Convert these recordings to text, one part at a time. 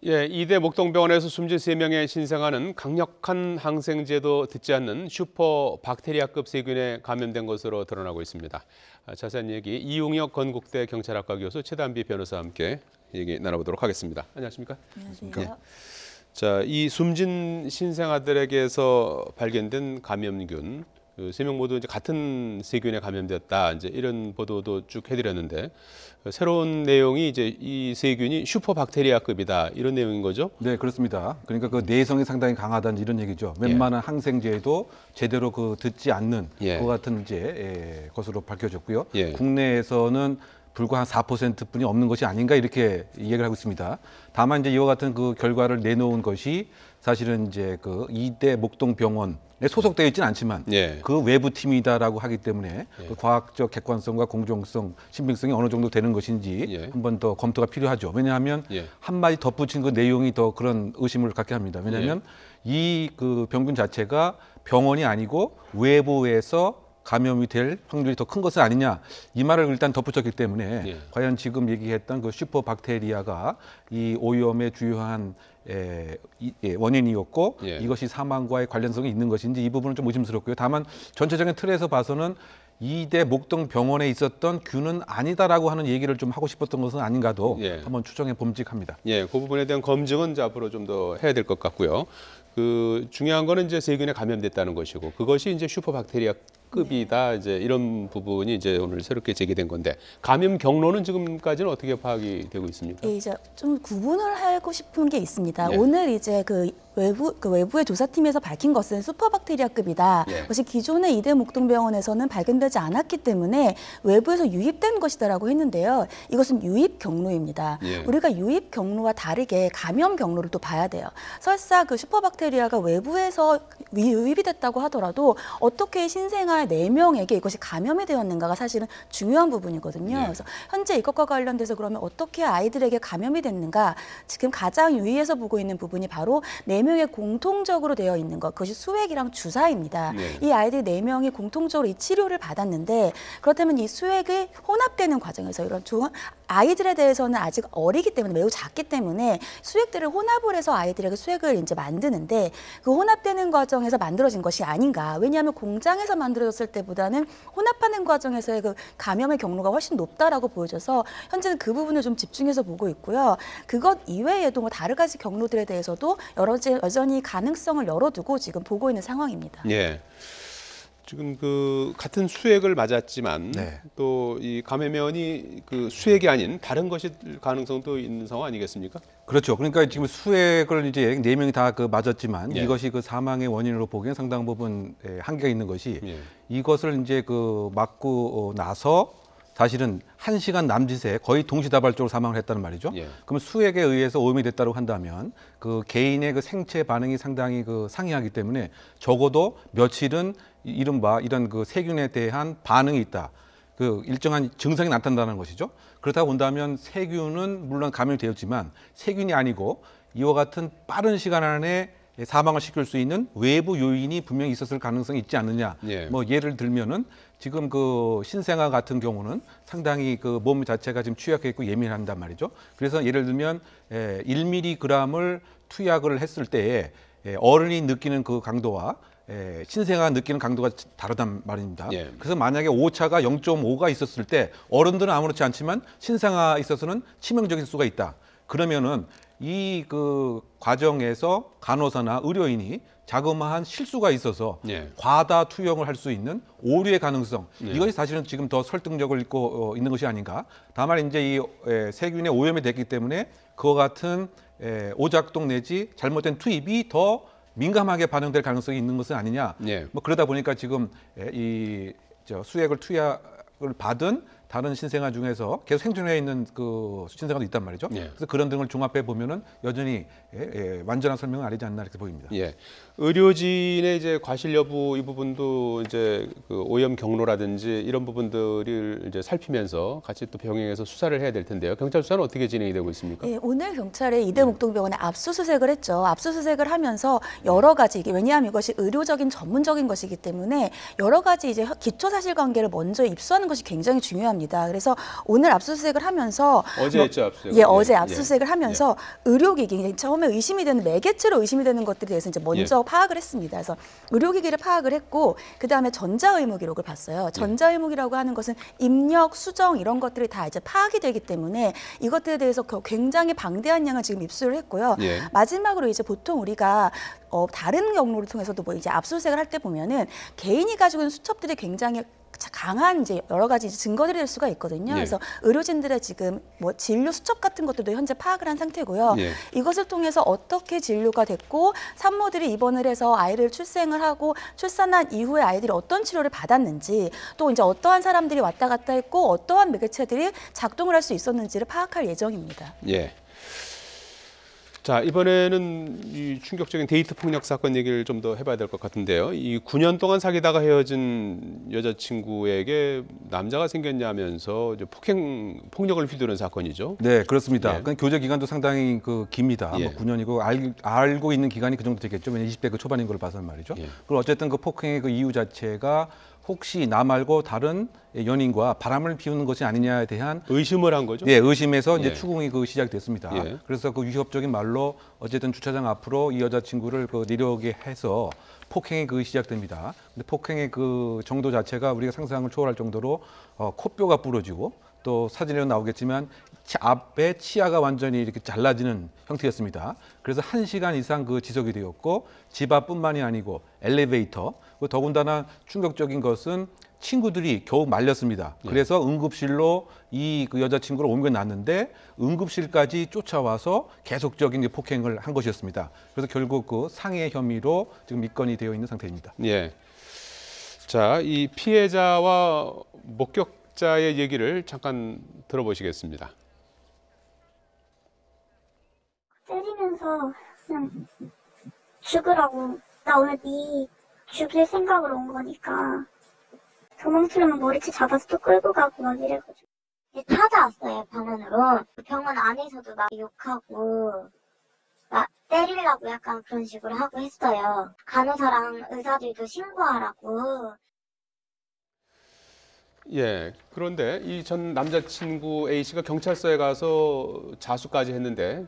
예, 이대 목동병원에서 숨진 3명의 신생아는 강력한 항생제도 듣지 않는 슈퍼 박테리아급 세균에 감염된 것으로 드러나고 있습니다. 자세한 얘기 이웅혁 건국대 경찰학과 교수 최단비 변호사와 함께 얘기 나눠보도록 하겠습니다. 안녕하십니까? 안녕하세요. 예. 자, 이 숨진 신생아들에게서 발견된 감염균 3명 모두 이제 같은 세균에 감염됐다. 이제 이런 보도도 쭉 해드렸는데 새로운 내용이 이제 이 세균이 슈퍼박테리아급이다 이런 내용인 거죠? 네, 그렇습니다. 그러니까 그 내성이 상당히 강하다는 이런 얘기죠. 웬만한 항생제도 제대로 듣지 않는 그 같은 이제 것으로 밝혀졌고요. 국내에서는 불과 한 4%뿐이 없는 것이 아닌가 이렇게 얘기를 하고 있습니다. 다만 이제 이와 같은 그 결과를 내놓은 것이 사실은 이제 그 이대 목동병원에 소속되어 있지는 않지만 그 외부 팀이다라고 하기 때문에 그 과학적 객관성과 공정성, 신빙성이 어느 정도 되는 것인지 한 번 더 검토가 필요하죠. 왜냐하면 한마디 덧붙인 그 내용이 더 그런 의심을 갖게 합니다. 왜냐하면 이 그 병균 자체가 병원이 아니고 외부에서 감염이 될 확률이 더 큰 것은 아니냐 이 말을 일단 덧붙였기 때문에 과연 지금 얘기했던 그 슈퍼박테리아가 이 오염의 주요한 원인이었고 이것이 사망과의 관련성이 있는 것인지 이 부분은 좀 의심스럽고요. 다만 전체적인 틀에서 봐서는 이대 목동병원에 있었던 균은 아니다라고 하는 얘기를 좀 하고 싶었던 것은 아닌가도 한번 추정해 봄직합니다. 그 부분에 대한 검증은 이제 앞으로 좀 더 해야 될 것 같고요. 그 중요한 거는 이제 세균에 감염됐다는 것이고 그것이 이제 슈퍼박테리아급이다 이제 이런 부분이 이제 오늘 새롭게 제기된 건데 감염 경로는 지금까지는 어떻게 파악이 되고 있습니까? 이제 좀 구분을 하고 싶은 게 있습니다. 오늘 이제 외부의 조사팀에서 밝힌 것은 슈퍼박테리아급이다. 그것이 기존의 이대 목동병원에서는 발견되지 않았기 때문에 외부에서 유입된 것이다라고 했는데요. 이것은 유입 경로입니다. 우리가 유입 경로와 다르게 감염 경로를 또 봐야 돼요. 설사 그 슈퍼박테리아가 외부에서 유입이 됐다고 하더라도 어떻게 신생아 4명에게 이것이 감염이 되었는가가 사실은 중요한 부분이거든요. 그래서 현재 이것과 관련돼서 그러면 어떻게 아이들에게 감염이 됐는가 지금 가장 유의해서 보고 있는 부분이 바로 4명의 공통적으로 되어 있는 것, 그것이 수액이랑 주사입니다. 이 아이들 4명이 공통적으로 이 치료를 받았는데 그렇다면 이 수액이 혼합되는 과정에서 이런 아이들에 대해서는 아직 어리기 때문에 매우 작기 때문에 수액들을 혼합을 해서 아이들에게 수액을 이제 만드는데 그 혼합되는 과정에서 만들어진 것이 아닌가. 왜냐하면 공장에서 만들어졌을 때보다는 혼합하는 과정에서의 그 감염의 경로가 훨씬 높다라고 보여져서 현재는 그 부분을 좀 집중해서 보고 있고요. 그것 이외에도 뭐 다른 가지 경로들에 대해서도 여전히 가능성을 열어두고 지금 보고 있는 상황입니다. 지금 그 같은 수액을 맞았지만 또 이 감염원이 그 수액이 아닌 다른 것일 가능성도 있는 상황 아니겠습니까? 그렇죠. 그러니까 지금 수액을 이제 4명이 다 맞았지만 이것이 그 사망의 원인으로 보기엔 상당 부분 한계가 있는 것이 이것을 이제 맞고 나서 사실은 1시간 남짓에 거의 동시다발적으로 사망을 했다는 말이죠. 그러면 수액에 의해서 오염이 됐다고 한다면 그 개인의 그 생체 반응이 상당히 상이하기 때문에 적어도 며칠은 이른바 이런 그 세균에 대한 반응이 있다. 그 일정한 증상이 나타난다는 것이죠. 그렇다고 본다면 세균은 물론 감염이 되었지만 세균이 아니고 이와 같은 빠른 시간 안에 사망을 시킬 수 있는 외부 요인이 분명히 있었을 가능성이 있지 않느냐. 뭐 예를 들면은 지금 그 신생아 같은 경우는 상당히 그 몸 자체가 지금 취약해 있고 예민한단 말이죠. 그래서 예를 들면 1mg을 투약을 했을 때에 어른이 느끼는 그 강도와 신생아가 느끼는 강도가 다르단 말입니다. 그래서 만약에 오차가 0.5가 있었을 때 어른들은 아무렇지 않지만 신생아에 있어서는 치명적일 수가 있다. 그러면은 이 그 과정에서 간호사나 의료인이 자그마한 실수가 있어서 과다 투영을 할 수 있는 오류의 가능성 이것이 사실은 지금 더 설득력을 잃고 있는 것이 아닌가. 다만 이제 이 세균의 오염이 됐기 때문에 그와 같은 오작동 내지 잘못된 투입이 더 민감하게 반응될 가능성이 있는 것은 아니냐. 뭐 그러다 보니까 지금 이 수액을 투약을 받은 다른 신생아 중에서 계속 생존해 있는 그 신생아도 있단 말이죠. 그래서 그런 등을 종합해 보면은 여전히 완전한 설명은 아니지 않나 이렇게 보입니다. 의료진의 이제 과실 여부 이 부분도 이제 그 오염 경로라든지 이런 부분들을 이제 살피면서 같이 또 병행해서 수사를 해야 될 텐데요. 경찰 수사는 어떻게 진행이 되고 있습니까? 오늘 경찰이 이대 목동병원에 압수수색을 했죠. 압수수색을 하면서 여러 가지 왜냐하면 이것이 의료적인 전문적인 것이기 때문에 여러 가지 이제 기초 사실관계를 먼저 입수하는 것이 굉장히 중요합니다. 합니다. 그래서 오늘 압수수색을 하면서 어제 했죠, 압수수색. 예, 어제 압수수색을 하면서 의료기기, 처음에 의심이 되는 매개체로 의심이 되는 것들에 대해서 이제 먼저 파악을 했습니다. 그래서 의료기기를 파악을 했고 그다음에 전자의무 기록을 봤어요. 전자의무기라고 하는 것은 입력, 수정 이런 것들이 다 이제 파악이 되기 때문에 이것들에 대해서 굉장히 방대한 양을 지금 입수를 했고요. 마지막으로 이제 보통 우리가 다른 경로를 통해서도 뭐 이제 압수수색을 할 때 보면은 개인이 가지고 있는 수첩들이 굉장히 강한 이제 여러 가지 증거들이 될 수가 있거든요. 그래서 의료진들의 지금 뭐 진료 수첩 같은 것들도 현재 파악을 한 상태고요. 이것을 통해서 어떻게 진료가 됐고 산모들이 입원을 해서 아이를 출생을 하고 출산한 이후에 아이들이 어떤 치료를 받았는지 또 이제 어떠한 사람들이 왔다 갔다 했고 어떠한 매개체들이 작동을 할 수 있었는지를 파악할 예정입니다. 예. 자, 이번에는 이 충격적인 데이트 폭력 사건 얘기를 좀 더 해봐야 될 것 같은데요. 이 9년 동안 사귀다가 헤어진 여자친구에게 남자가 생겼냐면서 이제 폭력을 휘두른 사건이죠. 네, 그렇습니다. 그 교제 기간도 상당히 깁니다. 뭐 9년이고 알고 있는 기간이 그 정도 되겠죠. 왜냐면 20대 그 초반인 걸 봐서는 말이죠. 그리고 어쨌든 그 폭행의 그 이유 자체가 혹시 나 말고 다른 연인과 바람을 피우는 것이 아니냐에 대한 의심을 한 거죠. 예, 의심에서 이제 추궁이 시작됐습니다. 그래서 그 위협적인 말로 어쨌든 주차장 앞으로 이 여자친구를 내려오게 해서 폭행이 시작됩니다. 근데 폭행의 그 정도 자체가 우리가 상상을 초월할 정도로 코뼈가 부러지고 또 사진에도 나오겠지만 앞에 치아가 완전히 이렇게 잘라지는 형태였습니다. 그래서 1시간 이상 지속이 되었고 집 앞뿐만이 아니고 엘리베이터, 더군다나 충격적인 것은 친구들이 겨우 말렸습니다. 그래서 응급실로 그 여자친구를 옮겨놨는데 응급실까지 쫓아와서 계속적인 폭행을 한 것이었습니다. 그래서 결국 그 상해 혐의로 지금 입건이 되어 있는 상태입니다. 예. 자, 이 피해자와 목격자의 얘기를 잠깐 들어보시겠습니다. 때리면서 그냥 죽으라고, 나 오늘 네 죽일 생각으로 온 거니까 도망치려면 머리채 잡아서 또 끌고 가고 막 이래가지고 찾아왔어요, 병원으로. 병원 안에서도 막 욕하고 막 때리려고 약간 그런 식으로 하고 했어요. 간호사랑 의사들도 신고하라고. 예. 그런데 이 전 남자친구 A 씨가 경찰서에 가서 자수까지 했는데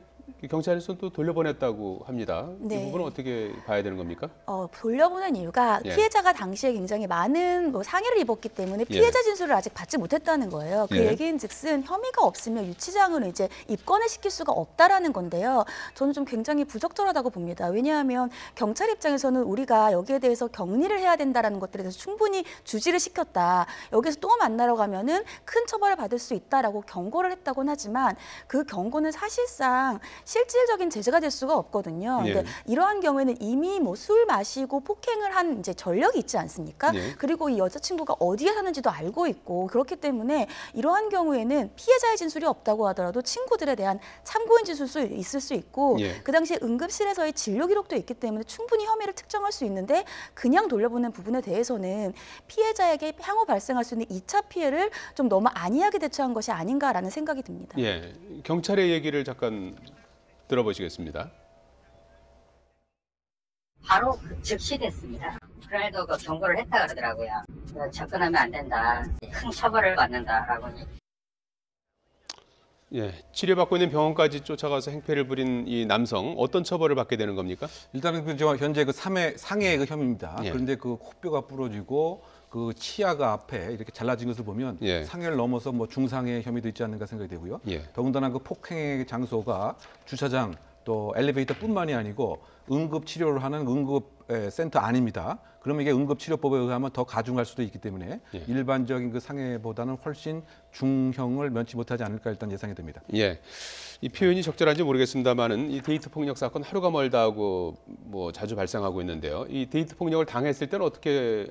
경찰에서 또 돌려보냈다고 합니다. 이 부분은 어떻게 봐야 되는 겁니까? 돌려보낸 이유가 피해자가 당시에 굉장히 많은 상해를 입었기 때문에 피해자 진술을 아직 받지 못했다는 거예요. 그 얘기인즉슨 혐의가 없으면 유치장으로 이제 입건을 시킬 수가 없다라는 건데요. 저는 좀 굉장히 부적절하다고 봅니다. 왜냐하면 경찰 입장에서는 우리가 여기에 대해서 격리를 해야 된다라는 것들에 대해서 충분히 주지를 시켰다. 여기서 또 만나러 가면은 큰 처벌을 받을 수 있다라고 경고를 했다고는 하지만 그 경고는 사실상 실질적인 제재가 될 수가 없거든요. 근데 이러한 경우에는 이미 술 마시고 폭행을 한 이제 전력이 있지 않습니까? 그리고 이 여자친구가 어디에 사는지도 알고 있고 그렇기 때문에 이러한 경우에는 피해자의 진술이 없다고 하더라도 친구들에 대한 참고인 진술도 있을 수 있고 그 당시에 응급실에서의 진료 기록도 있기 때문에 충분히 혐의를 특정할 수 있는데 그냥 돌려보낸 부분에 대해서는 피해자에게 향후 발생할 수 있는 2차 피해를 좀 너무 안이하게 대처한 것이 아닌가라는 생각이 듭니다. 예, 경찰의 얘기를 잠깐 들어보시겠습니다. 바로 즉시 됐습니다. 그래도 그 경고를 했다 그러더라고요. 접근하면 안 된다. 큰 처벌을 받는다라고. 예, 치료받고 있는 병원까지 쫓아가서 행패를 부린 이 남성 어떤 처벌을 받게 되는 겁니까? 일단은 현재 상해 혐의입니다. 그런데 그 코뼈가 부러지고 그 치아가 앞에 이렇게 잘라진 것을 보면 상해를 넘어서 중상해 혐의도 있지 않는가 생각이 되고요. 더군다나 그 폭행의 장소가 주차장 또 엘리베이터뿐만이 아니고 응급 치료를 하는 응급센터 아닙니다. 그러면 이게 응급치료법에 의하면 더 가중할 수도 있기 때문에 일반적인 그 상해보다는 훨씬 중형을 면치 못하지 않을까 일단 예상이 됩니다. 예, 이 표현이 적절한지 모르겠습니다만은 이 데이트 폭력 사건 하루가 멀다 하고 자주 발생하고 있는데요. 이 데이트 폭력을 당했을 때는 어떻게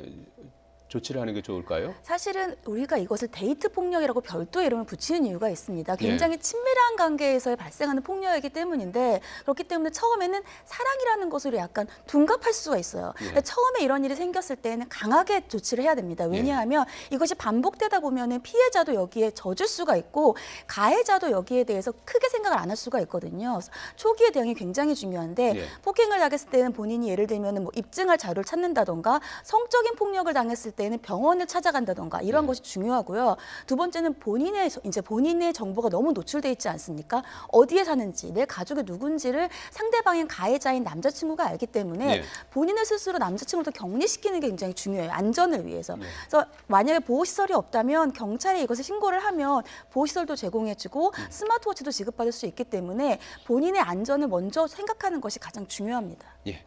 조치를 하는 게 좋을까요? 사실은 우리가 이것을 데이트 폭력이라고 별도의 이름을 붙이는 이유가 있습니다. 굉장히 친밀한 관계에서 발생하는 폭력이기 때문인데 그렇기 때문에 처음에는 사랑이라는 것으로 약간 둔갑할 수가 있어요. 처음에 이런 일이 생겼을 때는 강하게 조치를 해야 됩니다. 왜냐하면 이것이 반복되다 보면은 피해자도 여기에 젖을 수가 있고 가해자도 여기에 대해서 크게 생각을 안 할 수가 있거든요. 초기의 대응이 굉장히 중요한데 폭행을 당했을 때는 본인이 예를 들면 입증할 자료를 찾는다던가 성적인 폭력을 당했을 때 때에는 병원을 찾아간다던가 이런 것이 중요하고요. 두 번째는 본인의 정보가 너무 노출돼 있지 않습니까? 어디에 사는지, 내 가족이 누군지를 상대방인 가해자인 남자친구가 알기 때문에 본인을 스스로 남자친구를 격리시키는 게 굉장히 중요해요. 안전을 위해서. 그래서 만약에 보호시설이 없다면 경찰에 이것을 신고를 하면 보호시설도 제공해주고 스마트워치도 지급받을 수 있기 때문에 본인의 안전을 먼저 생각하는 것이 가장 중요합니다. 예.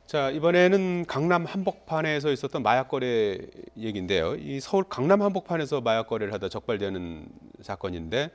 자, 이번에는 강남 한복판에서 있었던 마약 거래 얘기인데요. 이 서울 강남 한복판에서 마약 거래를 하다 적발되는 사건인데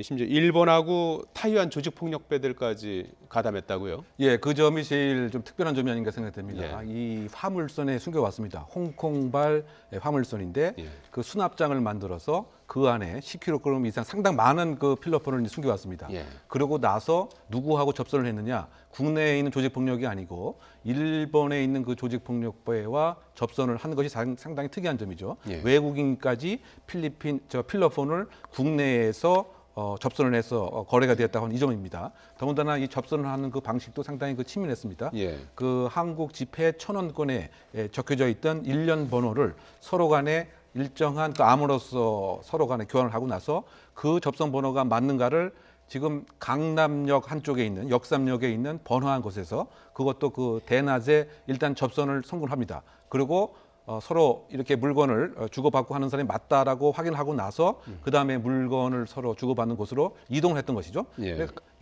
심지어 일본하고 타이완 조직 폭력배들까지 가담했다고요? 예, 그 점이 제일 좀 특별한 점이 아닌가 생각됩니다. 이 화물선에 숨겨왔습니다. 홍콩발 화물선인데 그 수납장을 만들어서 그 안에 10kg 이상 상당 많은 그 필로폰을 숨겨왔습니다. 그러고 나서 누구하고 접선을 했느냐? 국내에 있는 조직 폭력이 아니고 일본에 있는 그 조직 폭력배와 접선을 한 것이 상당히 특이한 점이죠. 외국인까지 필로폰을 국내에서 접선을 해서 거래가 되었다고 하는 이 점입니다. 더군다나 이 접선을 하는 그 방식도 상당히 그 치밀했습니다. 그 한국 지폐 1,000원권에 적혀져 있던 일련 번호를 서로 간에 일정한 그 암호로서 서로 간에 교환을 하고 나서 그 접선 번호가 맞는가를 지금 강남역 한쪽에 있는 역삼역에 있는 번화한 곳에서 그것도 그 대낮에 일단 접선을 성공합니다. 그리고 서로 이렇게 물건을 주고받고 하는 사람이 맞다라고 확인하고 나서 그 다음에 물건을 서로 주고받는 곳으로 이동을 했던 것이죠.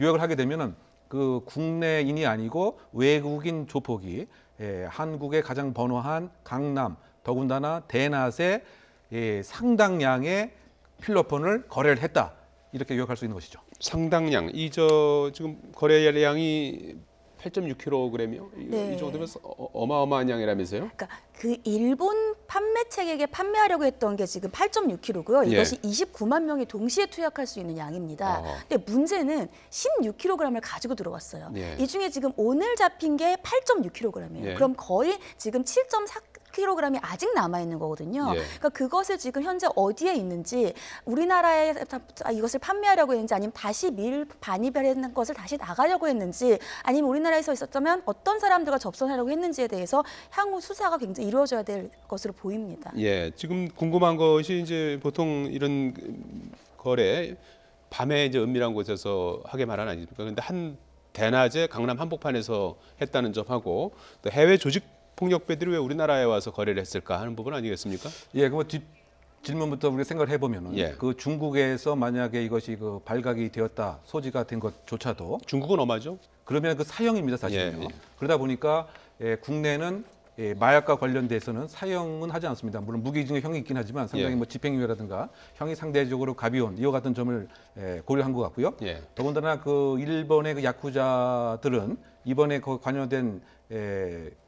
요약을 하게 되면은 그 국내인이 아니고 외국인 조폭이 한국의 가장 번화한 강남 더군다나 대낮에 상당량의 필로폰을 거래를 했다 이렇게 요약할 수 있는 것이죠. 상당량 지금 거래량이 8.6kg이요? 이 정도면 어마어마한 양이라면서요? 그러니까 그 일본 판매책에게 판매하려고 했던 게 지금 8.6kg고요. 이것이 29만 명이 동시에 투약할 수 있는 양입니다. 근데 문제는 16kg을 가지고 들어왔어요. 이 중에 지금 오늘 잡힌 게 8.6kg이에요. 그럼 거의 지금 7.4kg이 아직 남아 있는 거거든요. 그러니까 그것을 지금 현재 어디에 있는지 우리나라에 이것을 판매하려고 했는지 아니면 다시 반입하는 것을 다시 나가려고 했는지 아니면 우리나라에서 있었다면 어떤 사람들과 접선하려고 했는지에 대해서 향후 수사가 굉장히 이루어져야 될 것으로 보입니다. 지금 궁금한 것이 이제 보통 이런 거래 밤에 이제 은밀한 곳에서 하게 말하는 아닙니까? 그런데 한 대낮에 강남 한복판에서 했다는 점하고 또 해외 조직 폭력배들이 왜 우리나라에 와서 거래를 했을까 하는 부분 아니겠습니까? 그럼 질문부터 우리가 생각을 해보면은 그 중국에서 만약에 이것이 그 발각이 되었다 소지가 된 것조차도 중국은 엄하죠? 그러면 그 사형입니다 사실은요. 그러다 보니까 국내는 마약과 관련돼서는 사형은 하지 않습니다. 물론 무기징역형이 있긴 하지만 상당히 뭐 집행유예라든가 형이 상대적으로 가벼운 이와 같은 점을 고려한 것 같고요. 더군다나 그 일본의 그 야쿠자들은 이번에 그 관여된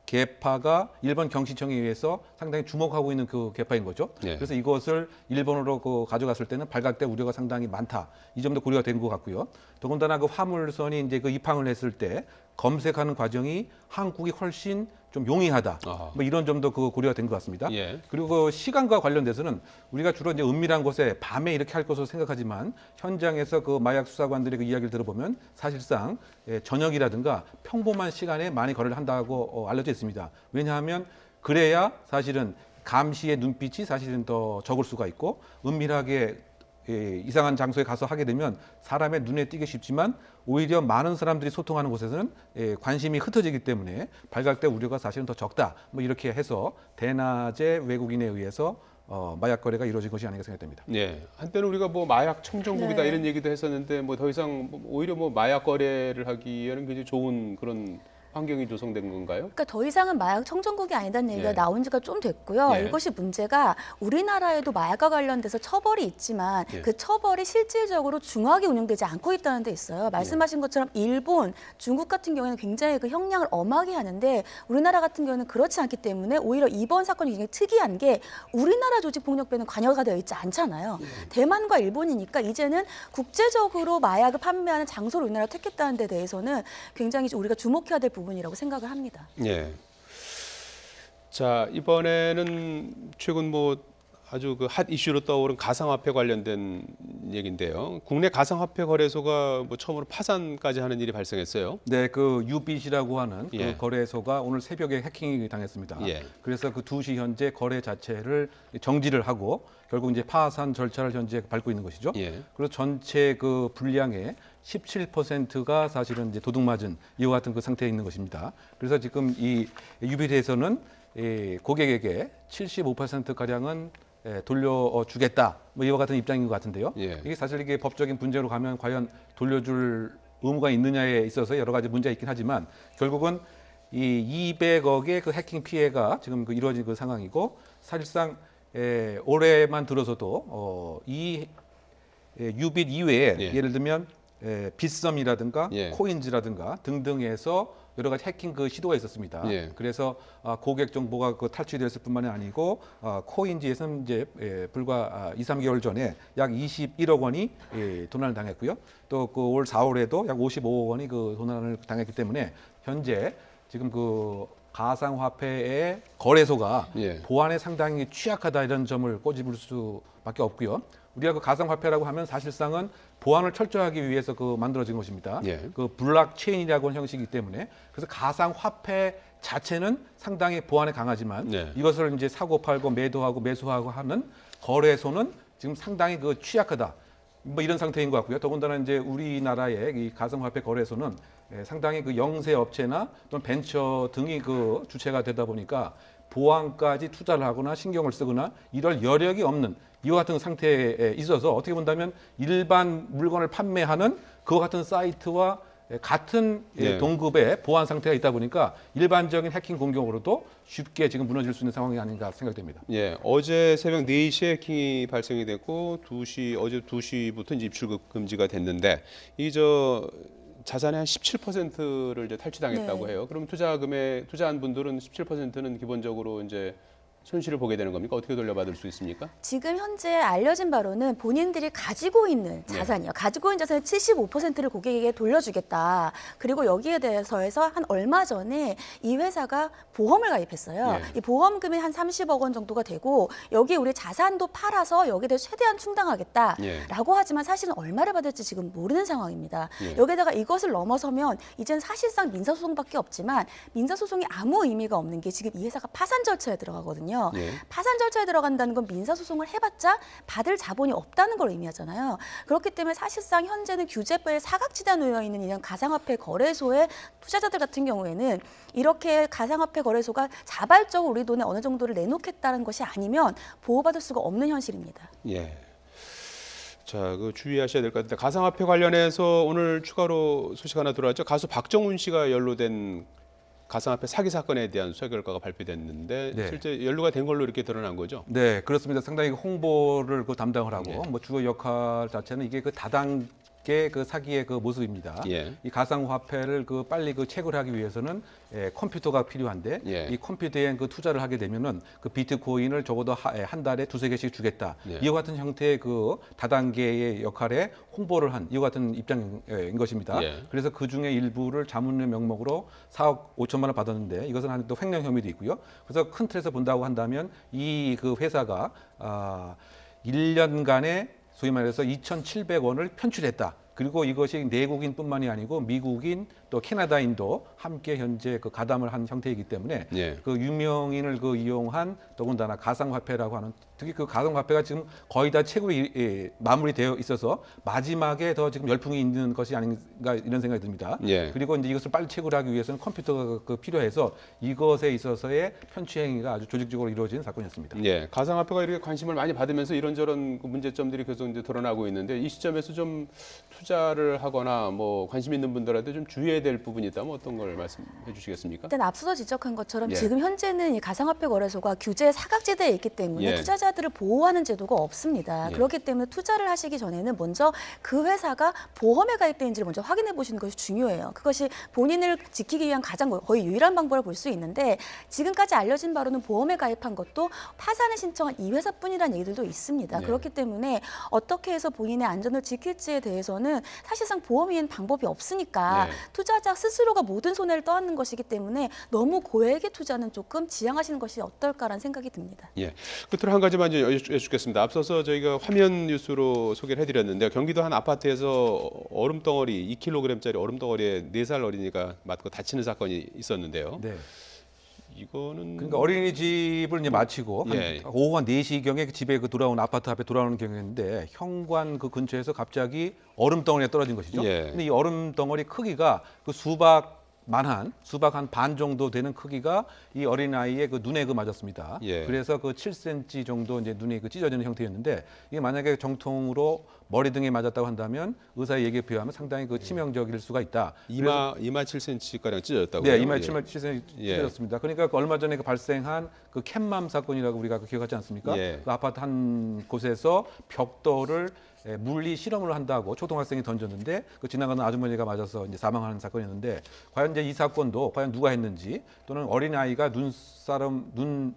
계파가 일본 경시청에 의해서 상당히 주목하고 있는 그 계파인 거죠. 그래서 이것을 일본으로 그 가져갔을 때는 발각될 우려가 상당히 많다. 이 점도 고려가 된 것 같고요. 더군다나 그 화물선이 이제 그 입항을 했을 때 검색하는 과정이 한국이 훨씬 좀 용이하다. 뭐 이런 점도 그 고려가 된 것 같습니다. 그리고 그 시간과 관련돼서는 우리가 주로 이제 은밀한 곳에 밤에 이렇게 할 것으로 생각하지만 현장에서 그 마약 수사관들의 그 이야기를 들어보면 사실상 저녁이라든가 평범한 시간에 많이 거래를 한다고 알려져 있습니다. 왜냐하면 그래야 사실은 감시의 눈빛이 사실은 더 적을 수가 있고 은밀하게 이상한 장소에 가서 하게 되면 사람의 눈에 띄기 쉽지만 오히려 많은 사람들이 소통하는 곳에서는 관심이 흩어지기 때문에 발각될 우려가 사실은 더 적다. 뭐 이렇게 해서 대낮에 외국인에 의해서 마약 거래가 이루어진 것이 아닌가 생각됩니다. 한때는 우리가 뭐 마약 청정국이다 이런 얘기도 했었는데 뭐 더 이상 오히려 뭐 마약 거래를 하기에는 굉장히 좋은 그런 환경이 조성된 건가요? 그러니까 더 이상은 마약 청정국이 아니다는 얘기가 나온 지가 좀 됐고요. 이것이 문제가 우리나라에도 마약과 관련돼서 처벌이 있지만 그 처벌이 실질적으로 중하게 운영되지 않고 있다는 데 있어요. 말씀하신 것처럼 일본, 중국 같은 경우에는 굉장히 그 형량을 엄하게 하는데 우리나라 같은 경우는 그렇지 않기 때문에 오히려 이번 사건이 굉장히 특이한 게 우리나라 조직폭력배는 관여가 되어 있지 않잖아요. 대만과 일본이니까 이제는 국제적으로 마약을 판매하는 장소를 우리나라가 택했다는 데 대해서는 굉장히 우리가 주목해야 될 부분이라고 생각을 합니다. 자, 이번에는 최근 뭐 아주 그 핫 이슈로 떠오른 가상화폐 관련된 얘기인데요. 국내 가상화폐 거래소가 뭐 처음으로 파산까지 하는 일이 발생했어요. 네, 그 유빗이라고 하는 예. 그 거래소가 오늘 새벽에 해킹이 당했습니다. 예. 그래서 그 2시 현재 거래 자체를 정지를 하고 결국 이제 파산 절차를 현재 밟고 있는 것이죠. 예. 그래서 전체 그 분량의 17%가 사실은 이제 도둑맞은 이와 같은 그 상태에 있는 것입니다. 그래서 지금 이 유빗에서는 고객에게 75% 가량은 돌려주겠다, 뭐 이와 같은 입장인 것 같은데요. 예. 이게 사실 이게 법적인 문제로 가면 과연 돌려줄 의무가 있느냐에 있어서 여러 가지 문제가 있긴 하지만 결국은 이 200억의 그 해킹 피해가 지금 그 이루어진 그 상황이고 사실상 올해만 들어서도 이 유빗 이외에 예. 예를 들면 빗썸이라든가 예. 코인즈라든가 등등에서 여러 가지 해킹 그 시도가 있었습니다. 예. 그래서 고객 정보가 그 탈취됐을 뿐만이 아니고 코인지에서는 이제 불과 2, 3개월 전에 약 21억 원이 도난을 당했고요. 또 그 올 4월에도 약 55억 원이 그 도난을 당했기 때문에 현재 지금 그 가상화폐의 거래소가 예. 보안에 상당히 취약하다 이런 점을 꼬집을 수밖에 없고요. 우리가 그 가상화폐라고 하면 사실상은 보안을 철저하기 위해서 그 만들어진 것입니다. 예. 그 블록체인이라고 하는 형식이기 때문에 그래서 가상화폐 자체는 상당히 보안에 강하지만 네. 이것을 이제 사고 팔고 매도하고 매수하고 하는 거래소는 지금 상당히 그 취약하다. 뭐 이런 상태인 것 같고요. 더군다나 이제 우리나라의 이 가상화폐 거래소는 상당히 그 영세 업체나 또는 벤처 등이 그 주체가 되다 보니까 보안까지 투자를 하거나 신경을 쓰거나 이럴 여력이 없는 이와 같은 상태에 있어서 어떻게 본다면 일반 물건을 판매하는 그와 같은 사이트와 같은 네. 동급의 보안 상태가 있다 보니까 일반적인 해킹 공격으로도 쉽게 지금 무너질 수 있는 상황이 아닌가 생각됩니다. 예, 어제 새벽 4시에 해킹이 발생이 됐고 어제 2시부터 이제 입출 금지가 됐는데 이 자산의 한 17%를 이제 탈취당했다고 네. 해요. 그럼 투자한 분들은 17%는 기본적으로 이제 손실을 보게 되는 겁니까? 어떻게 돌려받을 수 있습니까? 지금 현재 알려진 바로는 본인들이 가지고 있는 자산이요. 가지고 있는 자산의 75%를 고객에게 돌려주겠다. 그리고 여기에 대해서 한 얼마 전에 이 회사가 보험을 가입했어요. 예. 이 보험금이 한 30억 원 정도가 되고 여기 우리 자산도 팔아서 여기에 대해서 최대한 충당하겠다라고 예. 하지만 사실은 얼마를 받을지 지금 모르는 상황입니다. 예. 여기다가 이것을 넘어서면 이젠 사실상 민사소송밖에 없지만 민사소송이 아무 의미가 없는 게 지금 이 회사가 파산 절차에 들어가거든요. 예. 파산 절차에 들어간다는 건 민사소송을 해봤자 받을 자본이 없다는 걸 의미하잖아요. 그렇기 때문에 사실상 현재는 규제법에 사각지대에 놓여 있는 이런 가상화폐 거래소의 투자자들 같은 경우에는 이렇게 가상화폐 거래소가 자발적으로 우리 돈에 어느 정도를 내놓겠다는 것이 아니면 보호받을 수가 없는 현실입니다. 예. 자, 그 주의하셔야 될 것 같은데 가상화폐 관련해서 오늘 추가로 소식 하나 들어왔죠. 가수 박정훈 씨가 연루된 가상화폐 사기 사건에 대한 수사 결과가 발표됐는데 네. 실제 연루가 된 걸로 이렇게 드러난 거죠. 네, 그렇습니다. 상당히 홍보를 그 담당을 하고 네. 뭐 주요 역할 자체는 이게 그 다단계 그 사기의 그 모습입니다. 예. 이 가상화폐를 그 빨리 그 체결하기 위해서는 컴퓨터가 필요한데 예. 이 컴퓨터에 그 투자를 하게 되면은 그 비트코인을 적어도 한 달에 2-3개씩 주겠다. 예. 이와 같은 형태의 그 다단계의 역할에 홍보를 한 이와 같은 입장인 것입니다. 예. 그래서 그 중에 일부를 자문의 명목으로 4억 5천만 원 받았는데 이것은 한 또 횡령 혐의도 있고요. 그래서 큰 틀에서 본다고 한다면 이 그 회사가 1년간에 소위 말해서 2,700원을 편출했다. 그리고 이것이 내국인뿐만이 아니고 미국인 또 캐나다인도 함께 현재 그 가담을 한 형태이기 때문에 예. 그 유명인을 그 이용한 더군다나 가상화폐라고 하는 특히 그 가상화폐가 지금 거의 다 채굴이 마무리되어 있어서 마지막에 더 지금 열풍이 있는 것이 아닌가 이런 생각이 듭니다. 예. 그리고 이제 이것을 빨리 채굴하기 위해서는 컴퓨터가 그 필요해서 이것에 있어서의 편취 행위가 아주 조직적으로 이루어진 사건이었습니다. 예, 가상화폐가 이렇게 관심을 많이 받으면서 이런저런 그 문제점들이 계속 이제 드러나고 있는데 이 시점에서 좀 투자를 하거나 뭐 관심 있는 분들한테 좀 주의해야 될 부분이 있다면 어떤 걸 말씀해 주시겠습니까? 일단 앞서서 지적한 것처럼 예. 지금 현재는 이 가상화폐 거래소가 규제 사각지대에 있기 때문에 예. 투자자들을 보호하는 제도가 없습니다. 예. 그렇기 때문에 투자를 하시기 전에는 먼저 그 회사가 보험에 가입되는지를 먼저 확인해 보시는 것이 중요해요. 그것이 본인을 지키기 위한 가장 거의 유일한 방법을 볼 수 있는데 지금까지 알려진 바로는 보험에 가입한 것도 파산을 신청한 이 회사뿐이라는 얘기들도 있습니다. 예. 그렇기 때문에 어떻게 해서 본인의 안전을 지킬지에 대해서는 사실상 보험 외에는 방법이 없으니까 예. 투자자 스스로가 모든 손해를 떠안는 것이기 때문에 너무 고액의 투자는 조금 지양하시는 것이 어떨까라는 생각이 듭니다. 예. 끝으로 한 가지 가지만 좀 여쭙겠습니다. 앞서서 저희가 화면 뉴스로 소개를 해드렸는데 경기도 한 아파트에서 얼음 덩어리 2kg짜리 얼음 덩어리에 4살 어린이가 맞고 다치는 사건이 있었는데요. 네. 이거는 그러니까 어린이집을 이제 마치고 예. 한 오후 한 4시경에 집에 그 돌아온 아파트 앞에 돌아오는 경우였는데 현관 그 근처에서 갑자기 얼음 덩어리가 떨어진 것이죠. 예. 근데 이 얼음 덩어리 크기가 그 수박 한 반 정도 되는 크기가 이 어린아이의 그 눈에 그 맞았습니다. 예. 그래서 그 7cm 정도 이제 눈이 그 찢어지는 형태였는데 이게 만약에 정통으로 머리 등에 맞았다고 한다면 의사의 얘기에 비하면 상당히 그 치명적일 수가 있다. 이마 7cm 가량 찢어졌다고요? 네, 이마 7cm 예. 찢어졌습니다. 그러니까 그 얼마 전에 그 발생한 그 캔맘 사건이라고 우리가 기억하지 않습니까? 예. 그 아파트 한 곳에서 벽돌을 물리 실험을 한다고 초등학생이 던졌는데 그 지나가는 아주머니가 맞아서 이제 사망하는 사건이었는데 과연 이제 이 사건도 과연 누가 했는지 또는 어린 아이가 눈에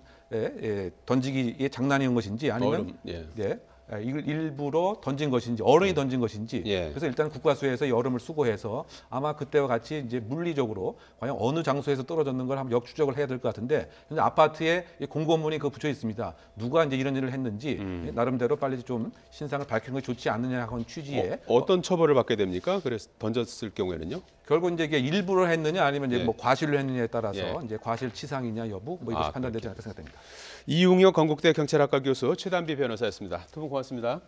던지기에 장난이온 것인지 아니면 얼음, 이걸 일부러 던진 것인지 어른이 던진 것인지 예. 그래서 일단 국과수에서 여름을 수거해서 아마 그때와 같이 이제 물리적으로 과연 어느 장소에서 떨어졌는 걸 한번 역추적을 해야 될 것 같은데 근데 아파트에 이 공고문이 그 붙여 있습니다. 누가 이제 이런 일을 했는지 나름대로 빨리 좀 신상을 밝히는 것이 좋지 않느냐 하는 취지에 어떤 처벌을 받게 됩니까? 그래서 던졌을 경우에는요? 결국 이제 이게 일부러 했느냐 아니면 이제 예. 뭐 과실로 했느냐에 따라서 예. 이제 과실치상이냐 여부 뭐 이것이 판단되지 않을까 생각됩니다. 이웅혁 건국대 경찰학과 교수 최단비 변호사였습니다. 두 분 고맙습니다.